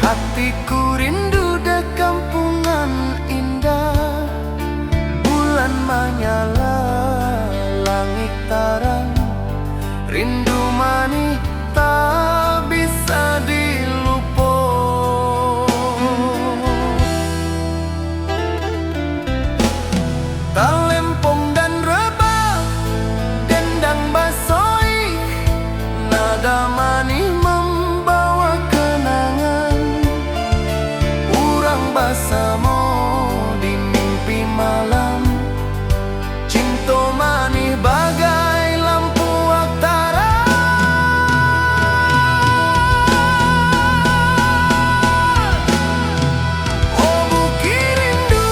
Hatiku rindu dekampungan indah, bulan menyala, langit terang. Rindu mani tak bisa dilupa. Talempong dan rebah, dendang basoi, nada mani membawa kenangan. Urang bersama di mimpi malam, cinta mani bagai lampu aktara. Oh bukit rindu,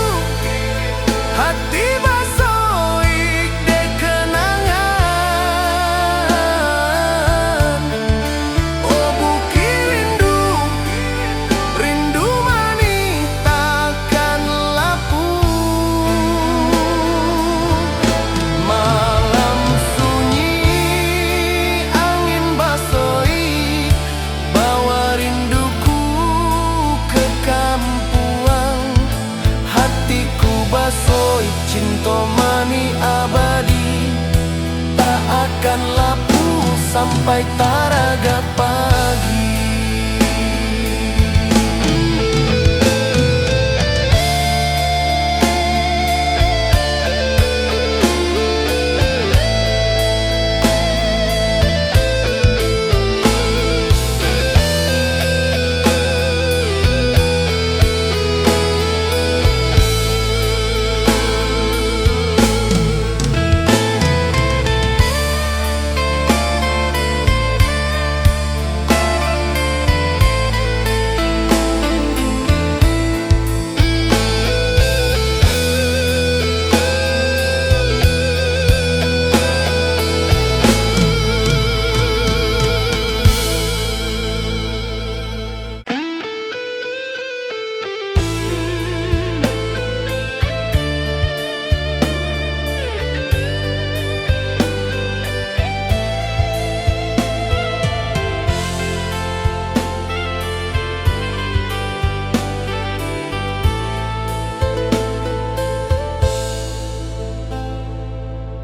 hati basoik de kenangan. Oh bukit rindu, rindu mani takkan lapuk. Malam sunyi, angin basoik, bawa rinduku ke kampuang. Hatiku basoik, cinta mani abadi, tak akan lapuk sampai taraga pagi.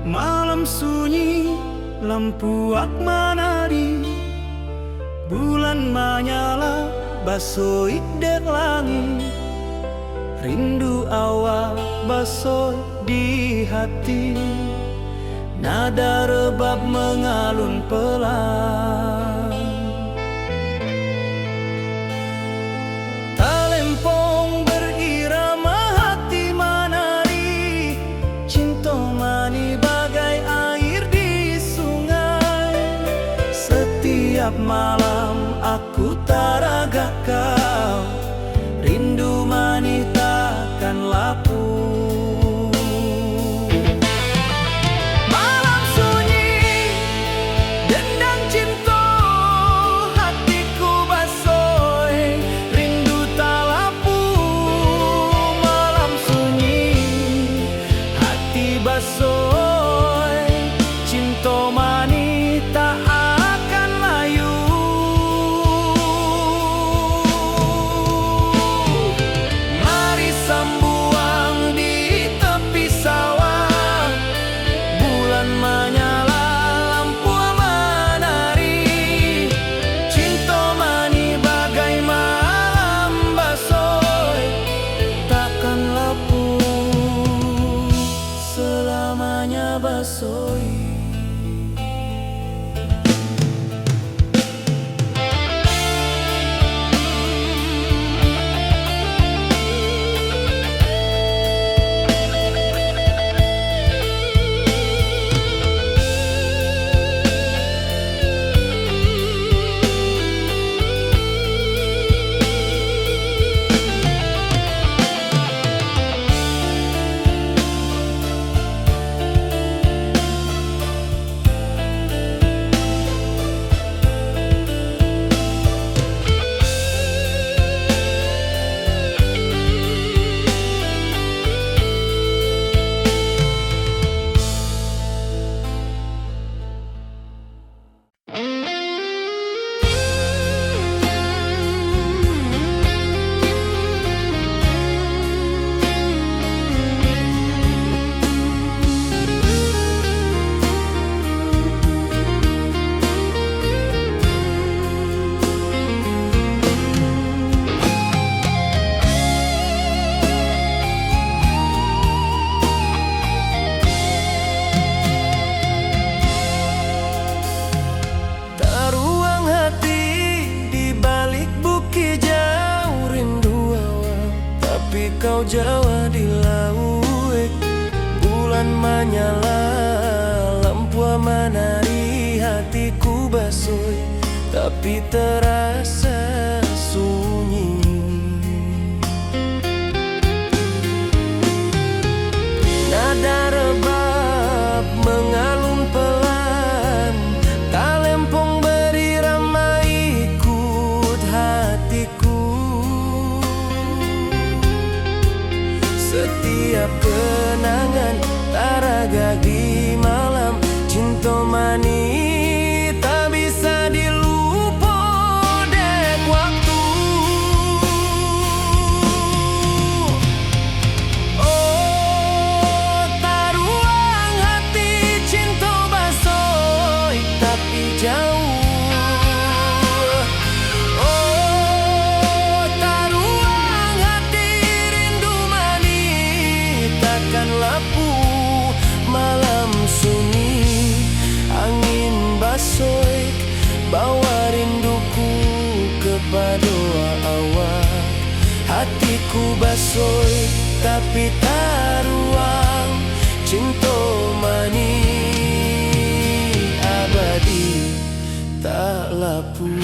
Malam sunyi, lampu akmanari, bulan menyala, basoik dek langit. Rindu awal basoik di hati, nada rebab mengalun pelan. Talempong berirama, hati menari, cinta mani bagai air di sungai. Setiap malam aku taraga kau, rindu mani takkan lapuk. Malam sunyi, dendang cinta, hatiku basoik, rindu tak lapuk. Malam sunyi, hati basoik, cinta mani tak akan layu. Pulau Jawa di laut, bulan menyala, lampu menari, hatiku basuh tapi terasa sunyi. Nada rebab mengalun pelan, talempong berirama ikut hatiku. Setiap kenangan taraga di malam, cinta mani tak bisa dilupa dek waktu. Oh, taruang hati cinta basoi tapi jauh. Malam sunyi, angin basoi, bawa rinduku kepada awak. Hatiku basoi, tapi tak ruang, cinta mani abadi tak lapu.